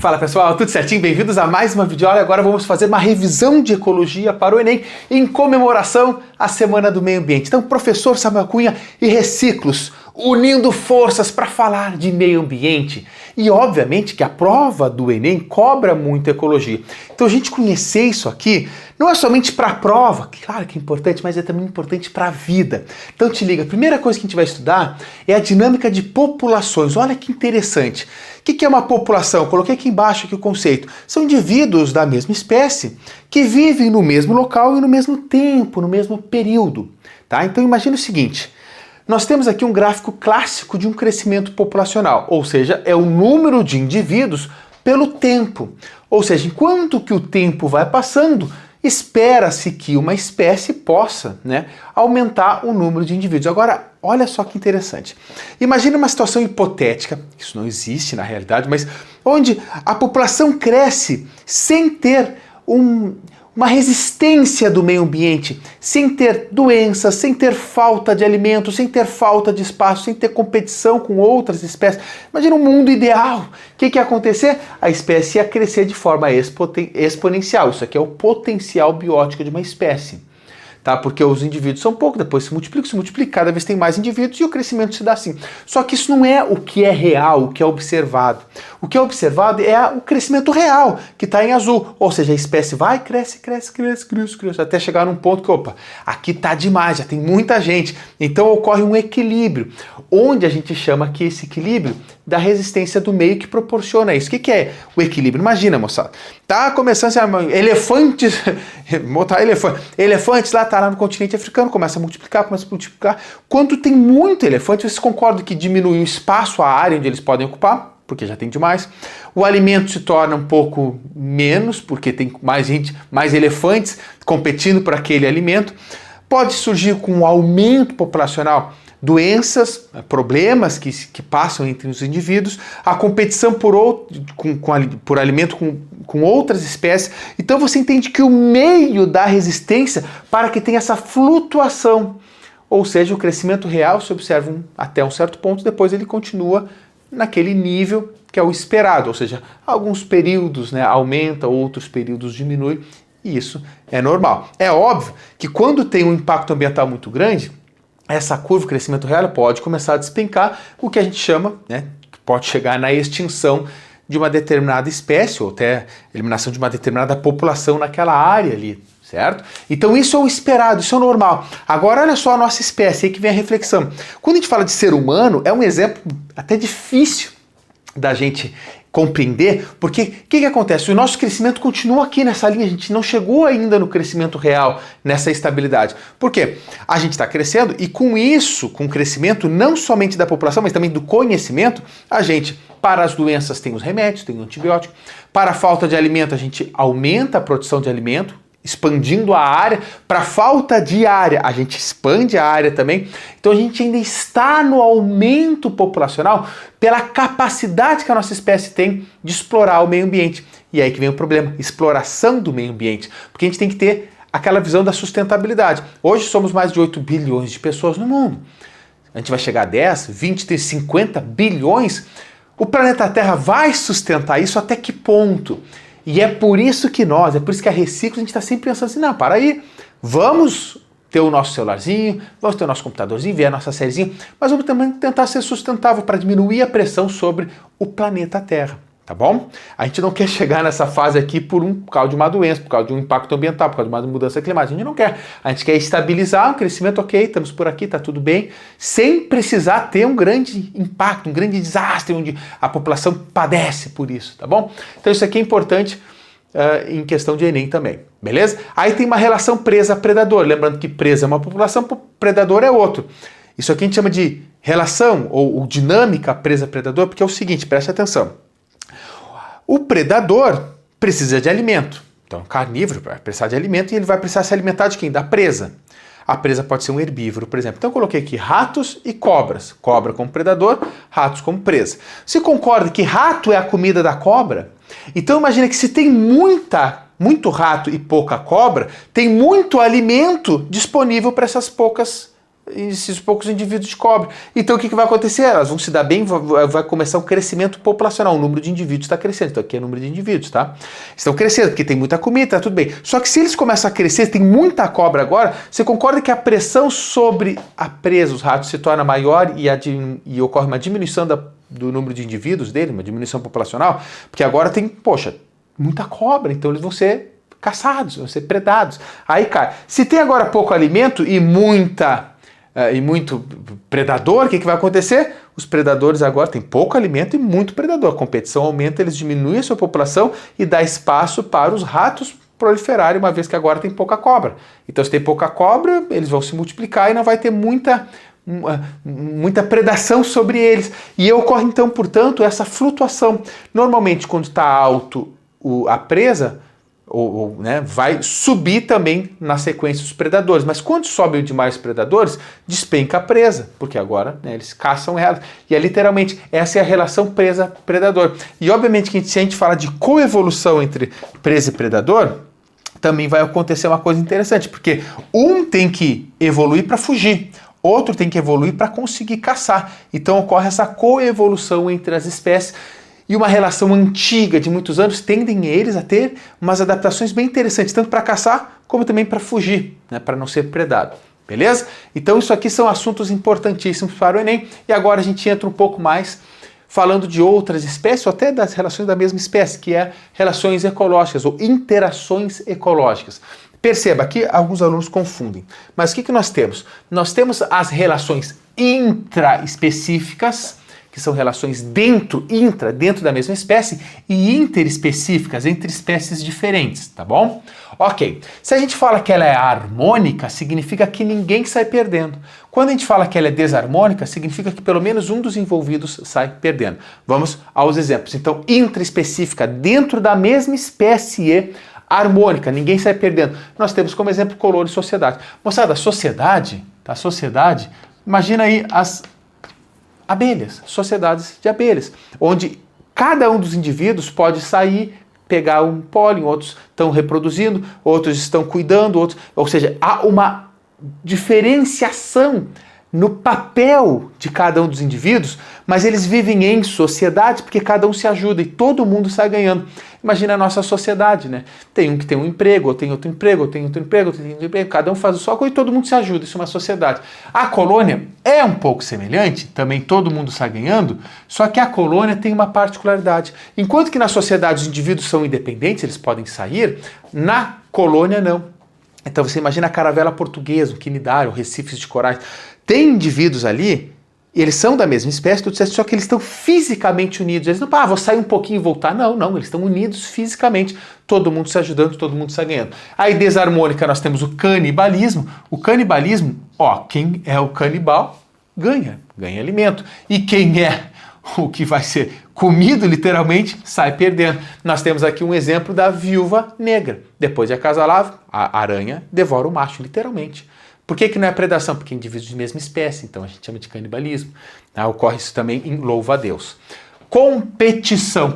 Fala pessoal, tudo certinho? Bem-vindos a mais uma videoaula. Agora vamos fazer uma revisão de ecologia para o Enem em comemoração à Semana do Meio Ambiente. Então, professor Samuel Cunha e Reciclos, unindo forças para falar de meio ambiente. E obviamente que a prova do Enem cobra muito ecologia. Então a gente conhecer isso aqui não é somente para a prova, claro que é importante, mas é também importante para a vida. Então te liga, a primeira coisa que a gente vai estudar é a dinâmica de populações. Olha que interessante. O que é uma população? Eu coloquei aqui embaixo aqui o conceito. São indivíduos da mesma espécie que vivem no mesmo local e no mesmo tempo, no mesmo período. Tá? Então imagine o seguinte. Nós temos aqui um gráfico clássico de um crescimento populacional, ou seja, é o número de indivíduos pelo tempo. Ou seja, enquanto que o tempo vai passando, espera-se que uma espécie possa, aumentar o número de indivíduos. Agora, olha só que interessante. Imagina uma situação hipotética, isso não existe na realidade, mas onde a população cresce sem ter uma resistência do meio ambiente, sem ter doenças, sem ter falta de alimento, sem ter falta de espaço, sem ter competição com outras espécies. Imagina um mundo ideal. O que ia acontecer? A espécie ia crescer de forma exponencial. Isso aqui é o potencial biótico de uma espécie. Tá? Porque os indivíduos são poucos, depois se multiplica, cada vez tem mais indivíduos e o crescimento se dá assim. Só que isso não é o que é real, o que é observado. O que é observado é o crescimento real, que está em azul. Ou seja, a espécie vai, cresce, até chegar num ponto que, opa, aqui está demais, já tem muita gente. Então ocorre um equilíbrio, onde a gente chama aqui esse equilíbrio da resistência do meio que proporciona isso. O que é o equilíbrio? Imagina, moçada, tá começando a elefantes, elefantes lá, tá lá no continente africano, começa a multiplicar. Quando tem muito elefante, vocês concordam que diminui o espaço, a área onde eles podem ocupar? Porque já tem demais. O alimento se torna um pouco menos, porque tem mais gente, mais elefantes competindo por aquele alimento. Pode surgir com um aumento populacional doenças, problemas que passam entre os indivíduos, a competição por alimento com outras espécies. Então você entende que o meio dá resistência para que tenha essa flutuação. Ou seja, o crescimento real se observa até um certo ponto, depois ele continua naquele nível que é o esperado. Ou seja, alguns períodos aumenta, outros períodos diminui, e isso é normal. É óbvio que quando tem um impacto ambiental muito grande, essa curva, o crescimento real, pode começar a despencar, o que a gente chama, que pode chegar na extinção de uma determinada espécie, ou até eliminação de uma determinada população naquela área ali, certo? Então isso é o esperado, isso é o normal. Agora olha só a nossa espécie, aí que vem a reflexão. Quando a gente fala de ser humano, é um exemplo até difícil da gente compreender, porque o que acontece? O nosso crescimento continua aqui nessa linha, a gente não chegou ainda no crescimento real, nessa estabilidade. Por quê? A gente está crescendo e com isso, com o crescimento não somente da população, mas também do conhecimento, a gente, para as doenças tem os remédios, tem o antibiótico, para a falta de alimento a gente aumenta a produção de alimento, expandindo a área. Para falta de área, a gente expande a área também. Então a gente ainda está no aumento populacional pela capacidade que a nossa espécie tem de explorar o meio ambiente. E aí que vem o problema, exploração do meio ambiente. Porque a gente tem que ter aquela visão da sustentabilidade. Hoje somos mais de 8 bilhões de pessoas no mundo. A gente vai chegar a 10, 20, 50 bilhões. O planeta Terra vai sustentar isso até que ponto? E é por isso que é por isso que a Reciclos, a gente está sempre pensando assim, não, para aí, vamos ter o nosso celularzinho, vamos ter o nosso computadorzinho, ver a nossa sériezinha, mas vamos também tentar ser sustentável para diminuir a pressão sobre o planeta Terra, tá bom? A gente não quer chegar nessa fase aqui por causa de uma doença, por causa de um impacto ambiental, por causa de uma mudança climática, a gente não quer. A gente quer estabilizar o crescimento, ok, estamos por aqui, tá tudo bem, sem precisar ter um grande impacto, um grande desastre, onde a população padece por isso, tá bom? Então isso aqui é importante em questão de Enem também, beleza? Aí tem uma relação presa-predador, lembrando que presa é uma população, predador é outro. Isso aqui a gente chama de relação ou dinâmica presa-predador, porque é o seguinte, preste atenção. O predador precisa de alimento. Então, o carnívoro vai precisar de alimento e ele vai precisar se alimentar de quem? Da presa. A presa pode ser um herbívoro, por exemplo. Então, eu coloquei aqui ratos e cobras. Cobra como predador, ratos como presa. Você concorda que rato é a comida da cobra? Então, imagina que se tem muito rato e pouca cobra, tem muito alimento disponível para essas poucas esses poucos indivíduos de cobre. Então o que vai acontecer? Elas vão se dar bem, vai começar um crescimento populacional, o número de indivíduos está crescendo. Então aqui é o número de indivíduos, tá? Estão crescendo, porque tem muita comida, tá tudo bem. Só que se eles começam a crescer, tem muita cobra agora, você concorda que a pressão sobre a presa, os ratos, se torna maior e ocorre uma diminuição do número de indivíduos dele, uma diminuição populacional? Porque agora tem, poxa, muita cobra, então eles vão ser caçados, vão ser predados. Aí cai. Se tem agora pouco alimento e muito predador, o que vai acontecer? Os predadores agora têm pouco alimento e muito predador. A competição aumenta, eles diminuem a sua população e dá espaço para os ratos proliferarem, uma vez que agora tem pouca cobra. Então, se tem pouca cobra, eles vão se multiplicar e não vai ter muita predação sobre eles. E ocorre, então, portanto, essa flutuação. Normalmente, quando está alto a presa, né, vai subir também na sequência dos predadores, mas quando sobem demais predadores, despenca a presa, porque agora, né, eles caçam ela, e é literalmente, essa é a relação presa-predador. E obviamente que se a gente fala de coevolução entre presa e predador, também vai acontecer uma coisa interessante, porque um tem que evoluir para fugir, outro tem que evoluir para conseguir caçar, então ocorre essa coevolução entre as espécies. E uma relação antiga de muitos anos tendem eles a ter umas adaptações bem interessantes, tanto para caçar como também para fugir, né, para não ser predado. Beleza? Então isso aqui são assuntos importantíssimos para o Enem. E agora a gente entra um pouco mais falando de outras espécies, ou até das relações da mesma espécie, que é relações ecológicas ou interações ecológicas. Perceba que alguns alunos confundem. Mas o que nós temos? Nós temos as relações intraespecíficas, que são relações dentro da mesma espécie, e interespecíficas, entre espécies diferentes, tá bom? Ok, se a gente fala que ela é harmônica, significa que ninguém sai perdendo. Quando a gente fala que ela é desarmônica, significa que pelo menos um dos envolvidos sai perdendo. Vamos aos exemplos. Então, intraespecífica, dentro da mesma espécie, harmônica, ninguém sai perdendo. Nós temos como exemplo color e sociedade. Moçada, sociedade, tá? Sociedade, imagina aí as abelhas, sociedades de abelhas, onde cada um dos indivíduos pode sair, pegar um pólen, outros estão reproduzindo, outros estão cuidando, ou seja, há uma diferenciação no papel de cada um dos indivíduos, mas eles vivem em sociedade porque cada um se ajuda e todo mundo sai ganhando. Imagina a nossa sociedade, né? Tem um que tem um emprego, ou tem outro emprego, ou tem outro emprego, ou tem outro emprego, cada um faz a sua coisa e todo mundo se ajuda, isso é uma sociedade. A colônia é um pouco semelhante, também todo mundo sai ganhando, só que a colônia tem uma particularidade. Enquanto que na sociedade os indivíduos são independentes, eles podem sair, na colônia não. Então você imagina a caravela portuguesa, o quinidário, recifes de corais. Tem indivíduos ali, eles são da mesma espécie, tudo certo, só que eles estão fisicamente unidos. Eles não, vou sair um pouquinho e voltar. Não, eles estão unidos fisicamente. Todo mundo se ajudando, todo mundo se ganhando. Aí desarmônica nós temos o canibalismo. O canibalismo, quem é o canibal ganha alimento. E quem é o que vai ser comido, literalmente, sai perdendo. Nós temos aqui um exemplo da viúva negra. Depois de acasalar, a aranha devora o macho, literalmente. Por que não é predação? Porque é indivíduos de mesma espécie, então a gente chama de canibalismo. Ocorre isso também em louva a Deus. Competição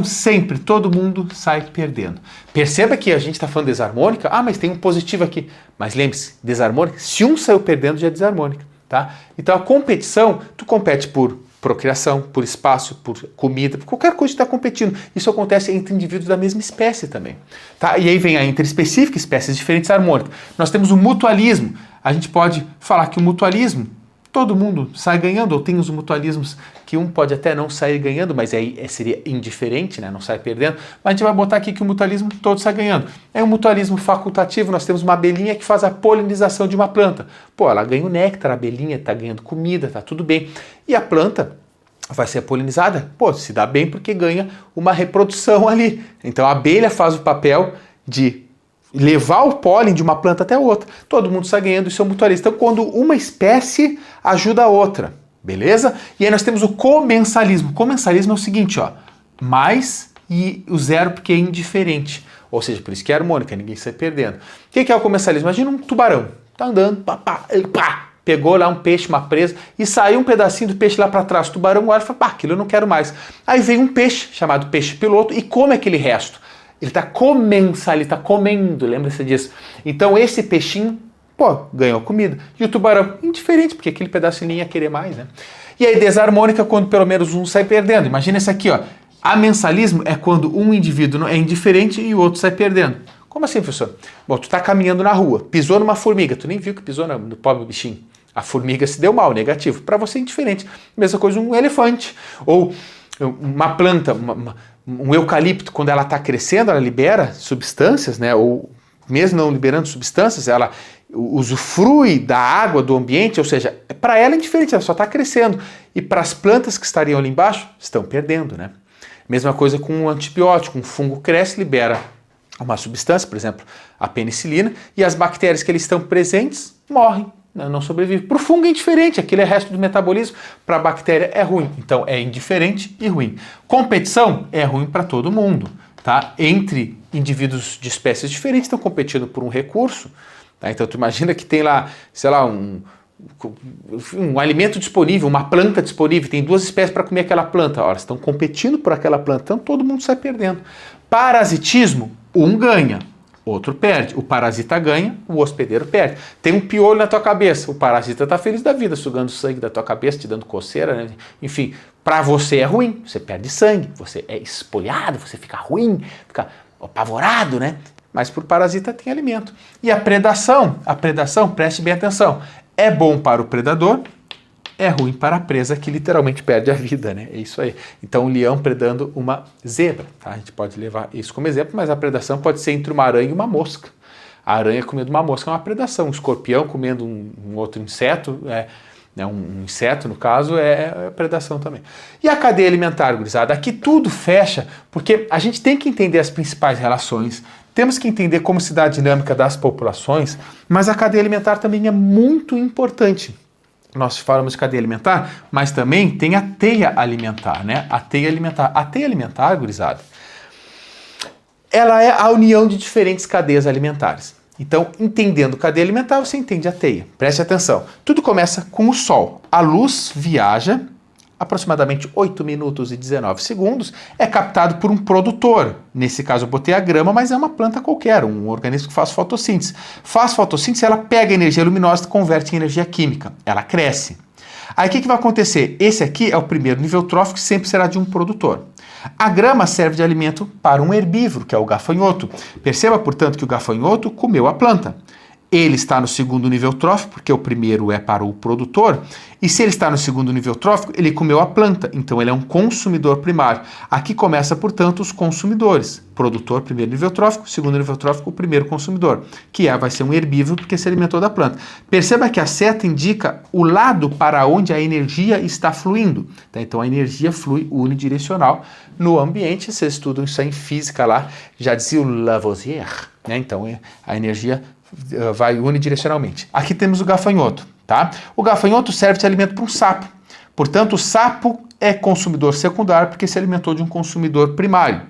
sempre, todo mundo sai perdendo. Perceba que a gente está falando desarmônica, mas tem um positivo aqui. Mas lembre-se, desarmônica, se um saiu perdendo já é desarmônica, tá? Então a competição, tu compete por procriação, por espaço, por comida, por qualquer coisa que está competindo. Isso acontece entre indivíduos da mesma espécie também. Tá? E aí vem a interespecífica, espécies diferentes harmônicas. Nós temos o mutualismo. A gente pode falar que o mutualismo, todo mundo sai ganhando, ou tem os mutualismos que um pode até não sair ganhando, mas aí seria indiferente, né? Não sai perdendo. Mas a gente vai botar aqui que o mutualismo todo sai ganhando. É um mutualismo facultativo, nós temos uma abelhinha que faz a polinização de uma planta. Ela ganha o néctar, a abelhinha está ganhando comida, está tudo bem. E a planta vai ser polinizada, se dá bem porque ganha uma reprodução ali. Então a abelha faz o papel de levar o pólen de uma planta até outra. Todo mundo está ganhando, isso é um mutualismo. Então, quando uma espécie ajuda a outra, beleza? E aí nós temos o comensalismo. Comensalismo é o seguinte, mais e o zero porque é indiferente. Ou seja, por isso que é harmônica, ninguém sai perdendo. O que é o comensalismo? Imagina um tubarão, tá andando, pegou lá um peixe, uma presa, e saiu um pedacinho do peixe lá para trás. O tubarão olha e fala, aquilo eu não quero mais. Aí vem um peixe, chamado peixe piloto, e come aquele resto. Ele está comendo, lembra-se disso. Então esse peixinho pô, ganhou comida. E o tubarão, indiferente, porque aquele pedaço ele ia querer mais, né? E aí desarmônica quando pelo menos um sai perdendo. Imagina isso aqui, ó. Amensalismo é quando um indivíduo é indiferente e o outro sai perdendo. Como assim, professor? Bom, tu tá caminhando na rua, pisou numa formiga, tu nem viu que pisou no pobre bichinho. A formiga se deu mal, negativo. Para você é indiferente. Mesma coisa um elefante. Ou uma planta, um eucalipto, quando ela está crescendo, ela libera substâncias, né? Ou mesmo não liberando substâncias, ela usufrui da água do ambiente, ou seja, para ela é indiferente, ela só está crescendo. E para as plantas que estariam ali embaixo, estão perdendo, né? Mesma coisa com um antibiótico, um fungo cresce, libera uma substância, por exemplo, a penicilina, e as bactérias que ali estão presentes morrem, não sobrevivem. Para o fungo é indiferente, aquilo é resto do metabolismo, para a bactéria é ruim. Então é indiferente e ruim. Competição é ruim para todo mundo, tá? Entre indivíduos de espécies diferentes estão competindo por um recurso, tá? Então tu imagina que tem lá, sei lá, um alimento disponível, uma planta disponível, tem duas espécies para comer aquela planta, elas estão competindo por aquela planta, então todo mundo sai perdendo. Parasitismo, um ganha, outro perde. O parasita ganha, o hospedeiro perde. Tem um piolho na tua cabeça, o parasita está feliz da vida, sugando sangue da tua cabeça, te dando coceira, né? Enfim, para você é ruim, você perde sangue, você é espoliado, você fica ruim, fica apavorado, né? Mas por parasita tem alimento. E a predação, preste bem atenção, é bom para o predador, é ruim para a presa que literalmente perde a vida, né? É isso aí. Então, um leão predando uma zebra, tá? A gente pode levar isso como exemplo, mas a predação pode ser entre uma aranha e uma mosca. A aranha comendo uma mosca é uma predação. Um escorpião comendo um outro inseto, um inseto, no caso, é predação também. E a cadeia alimentar, gurizada? Aqui tudo fecha, porque a gente tem que entender as principais relações, temos que entender como se dá a dinâmica das populações, mas a cadeia alimentar também é muito importante. Nós falamos de cadeia alimentar, mas também tem a teia alimentar, né? A teia alimentar, gurizada, ela é a união de diferentes cadeias alimentares. Então, entendendo cadeia alimentar, você entende a teia. Preste atenção. Tudo começa com o Sol. A luz viaja aproximadamente 8 minutos e 19 segundos, é captado por um produtor. Nesse caso eu botei a grama, mas é uma planta qualquer, um organismo que faz fotossíntese. Faz fotossíntese, ela pega a energia luminosa e converte em energia química. Ela cresce. Aí o que vai acontecer? Esse aqui é o primeiro nível trófico, que sempre será de um produtor. A grama serve de alimento para um herbívoro, que é o gafanhoto. Perceba, portanto, que o gafanhoto comeu a planta. Ele está no segundo nível trófico, porque o primeiro é para o produtor, e se ele está no segundo nível trófico, ele comeu a planta, então ele é um consumidor primário. Aqui começa, portanto, os consumidores. Produtor, primeiro nível trófico, segundo nível trófico, o primeiro consumidor, que vai ser um herbívoro, porque se alimentou da planta. Perceba que a seta indica o lado para onde a energia está fluindo. Tá? Então a energia flui unidirecional no ambiente, vocês estudam isso aí em física lá, já dizia o Lavoisier, né? Então a energia vai unidirecionalmente. Aqui temos o gafanhoto, tá? O gafanhoto serve de alimento para um sapo. Portanto, o sapo é consumidor secundário porque se alimentou de um consumidor primário.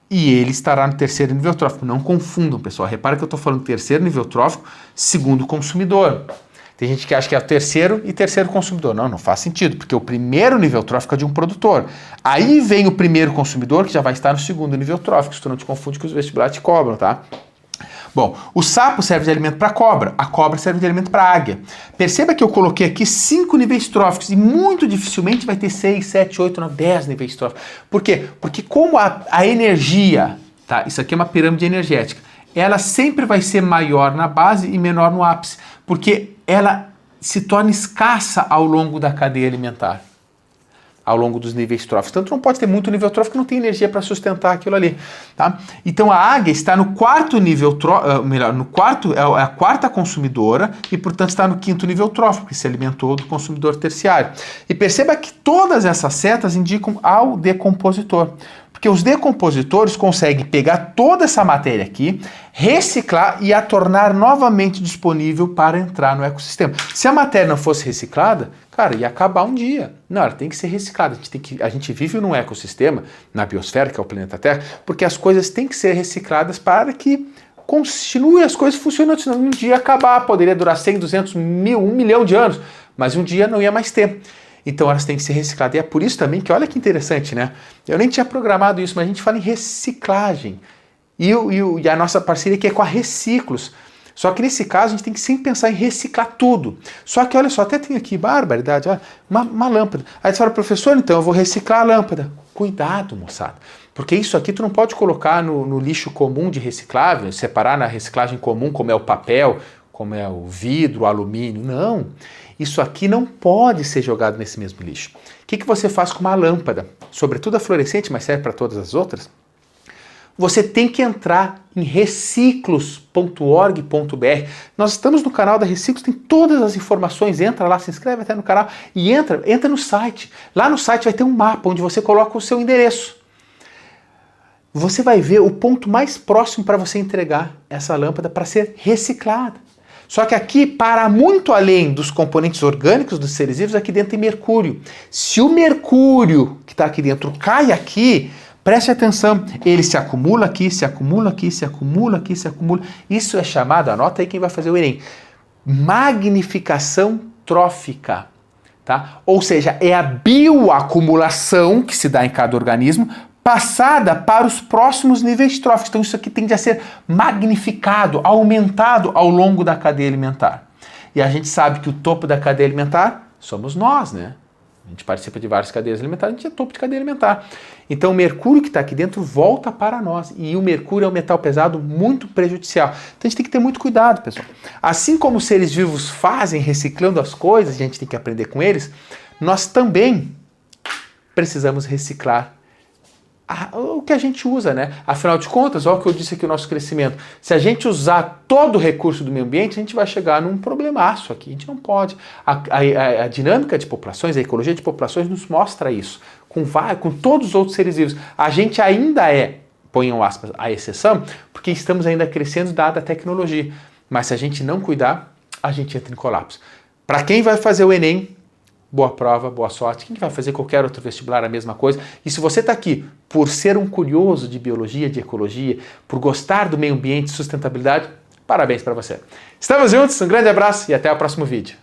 E ele estará no terceiro nível trófico. Não confundam, pessoal. Repara que eu estou falando terceiro nível trófico, segundo consumidor. Tem gente que acha que é o terceiro e terceiro consumidor. Não faz sentido, porque o primeiro nível trófico é de um produtor. Aí vem o primeiro consumidor, que já vai estar no segundo nível trófico. Se tu não te confunde que os vestibulares te cobram, tá? Bom, o sapo serve de alimento para a cobra serve de alimento para a águia. Perceba que eu coloquei aqui 5 níveis tróficos e muito dificilmente vai ter 6, 7, 8, 9, 10 níveis tróficos. Por quê? Porque como a energia, tá? Isso aqui é uma pirâmide energética, ela sempre vai ser maior na base e menor no ápice, porque ela se torna escassa ao longo da cadeia alimentar, ao longo dos níveis tróficos. Tanto não pode ter muito nível trófico, não tem energia para sustentar aquilo ali, tá? Então a águia está no quarto nível trófico, é a quarta consumidora e, portanto, está no quinto nível trófico, que se alimentou do consumidor terciário. E perceba que todas essas setas indicam ao decompositor, porque os decompositores conseguem pegar toda essa matéria aqui, reciclar e a tornar novamente disponível para entrar no ecossistema. Se a matéria não fosse reciclada, cara, ia acabar um dia. Não, ela tem que ser reciclada. A gente vive num ecossistema, na biosfera, que é o planeta Terra, porque as coisas têm que ser recicladas para que continue as coisas funcionando. Senão um dia acabar, poderia durar 100, 200 mil, 1 milhão de anos, mas um dia não ia mais ter. Então elas têm que ser recicladas. E é por isso também que, olha que interessante, né? Eu nem tinha programado isso, mas a gente fala em reciclagem. E a nossa parceria aqui é com a Reciclos. Só que nesse caso a gente tem que sempre pensar em reciclar tudo. Só que olha só, até tem aqui, barbaridade, olha, uma lâmpada. Aí você fala, professor, então eu vou reciclar a lâmpada. Cuidado, moçada. Porque isso aqui tu não pode colocar no lixo comum de reciclável, separar na reciclagem comum, como é o papel, como é o vidro, o alumínio. Não. Isso aqui não pode ser jogado nesse mesmo lixo. O que você faz com uma lâmpada? Sobretudo a fluorescente, mas serve para todas as outras. Você tem que entrar em reciclos.org.br. Nós estamos no canal da Reciclos, tem todas as informações. Entra lá, se inscreve até no canal e entra no site. Lá no site vai ter um mapa onde você coloca o seu endereço. Você vai ver o ponto mais próximo para você entregar essa lâmpada para ser reciclada. Só que aqui, para muito além dos componentes orgânicos dos seres vivos, aqui dentro tem mercúrio. Se o mercúrio que está aqui dentro cai aqui, preste atenção, ele se acumula aqui, se acumula aqui, se acumula aqui, se acumula. Isso é chamado, anota aí quem vai fazer o Enem, magnificação trófica. Tá? Ou seja, é a bioacumulação que se dá em cada organismo passada para os próximos níveis tróficos. Então isso aqui tende a ser magnificado, aumentado ao longo da cadeia alimentar. E a gente sabe que o topo da cadeia alimentar somos nós, né? A gente participa de várias cadeias alimentares, a gente é topo de cadeia alimentar. Então o mercúrio que está aqui dentro volta para nós. E o mercúrio é um metal pesado muito prejudicial. Então a gente tem que ter muito cuidado, pessoal. Assim como os seres vivos fazem, reciclando as coisas, a gente tem que aprender com eles, nós também precisamos reciclar o que a gente usa, né? Afinal de contas, olha o que eu disse aqui, o nosso crescimento. Se a gente usar todo o recurso do meio ambiente, a gente vai chegar num problemaço aqui. A gente não pode. A dinâmica de populações, a ecologia de populações nos mostra isso. Com todos os outros seres vivos. A gente ainda ponham aspas, a exceção, porque estamos ainda crescendo dada a tecnologia. Mas se a gente não cuidar, a gente entra em colapso. Para quem vai fazer o Enem, boa prova, boa sorte. Quem vai fazer qualquer outro vestibular, a mesma coisa. E se você está aqui por ser um curioso de biologia, de ecologia, por gostar do meio ambiente e sustentabilidade, parabéns para você. Estamos juntos, um grande abraço e até o próximo vídeo.